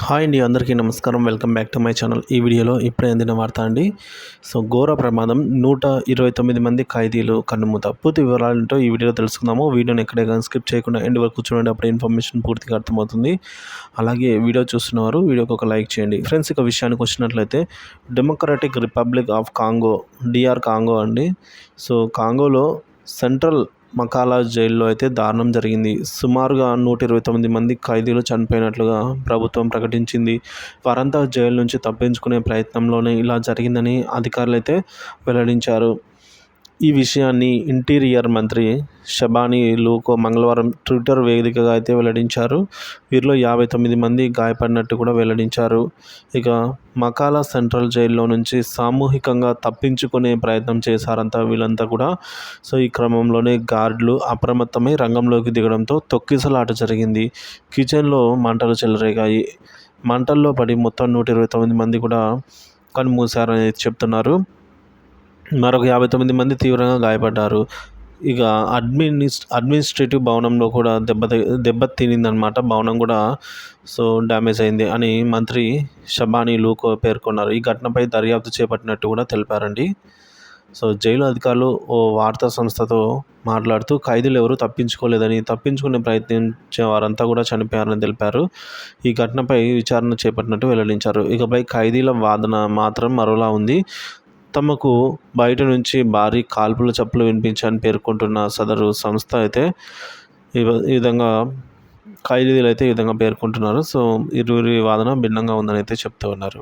Hi అండి, అందరికీ నమస్కారం. Welcome back to my channel. ఈ వీడియోలో ఇప్పుడే అందిన వార్త అండి. ఘోర ప్రమాదం, 129 మంది ఖైదీలు కన్నుమూత. పూర్తి వివరాలంటూ ఈ వీడియోలో తెలుసుకుందాము. వీడియోని ఎక్కడే కానీ స్కిప్ చేయకుండా ఎండ్ వరకు చూడండి, అప్పుడు ఇన్ఫర్మేషన్ పూర్తిగా అర్థమవుతుంది. అలాగే వీడియో చూస్తున్నవారు వీడియోకి ఒక లైక్ చేయండి. ఫ్రెండ్స్, ఇక విషయానికి వచ్చినట్లయితే democratic republic of Congo, DR Congo అండి. కాంగోలో సెంట్రల్ మకాలా జైల్లో అయితే దారుణం జరిగింది. సుమారుగా 129 మంది ఖైదీలు చనిపోయినట్లుగా ప్రభుత్వం ప్రకటించింది. వారంతా జైలు నుంచి తప్పించుకునే ప్రయత్నంలోనే ఇలా జరిగిందని అధికారులు అయితే వెల్లడించారు. ఈ విషయాన్ని ఇంటీరియర్ మంత్రి షబానీ లూకో మంగళవారం ట్విట్టర్ వేదికగా అయితే వెల్లడించారు. వీరిలో 59 మంది గాయపడినట్టు కూడా వెల్లడించారు. ఇక మకాలా సెంట్రల్ జైల్లో నుంచి సామూహికంగా తప్పించుకునే ప్రయత్నం చేశారంతా వీళ్ళంతా కూడా. ఈ క్రమంలోనే గార్డులు అప్రమత్తమై రంగంలోకి దిగడంతో తొక్కిసలాట జరిగింది. కిచెన్లో మంటలు చెలరేగాయి. మంటల్లో పడి మొత్తం 129 మంది కూడా కన్నుమూశారని చెప్తున్నారు. మరొక 59 మంది తీవ్రంగా గాయపడ్డారు. ఇక అడ్మినిస్ట్రేటివ్ భవనంలో కూడా దెబ్బతినిందనమాట. భవనం కూడా డ్యామేజ్ అయింది అని మంత్రి షబానీ లూకో పేర్కొన్నారు. ఈ ఘటనపై దర్యాప్తు చేపట్టినట్టు కూడా తెలిపారండి. జైలు అధికారులు ఓ వార్తా సంస్థతో మాట్లాడుతూ ఖైదీలు ఎవరూ తప్పించుకోలేదని, తప్పించుకునే ప్రయత్నించే వారంతా కూడా చనిపోయారని తెలిపారు. ఈ ఘటనపై విచారణ చేపట్టినట్టు వెల్లడించారు. ఇకపై ఖైదీల వాదన మాత్రం మరోలా ఉంది. తమకు బయట నుంచి భారీ కాల్పుల చప్పులు వినిపించాయని పేర్కొంటున్న సదరు సంస్థ అయితే ఈ విధంగా ఖైదీలు అయితే ఈ విధంగా పేర్కొంటున్నారు. ఇరువురి వాదన భిన్నంగా ఉందని అయితే చెప్తూ ఉన్నారు.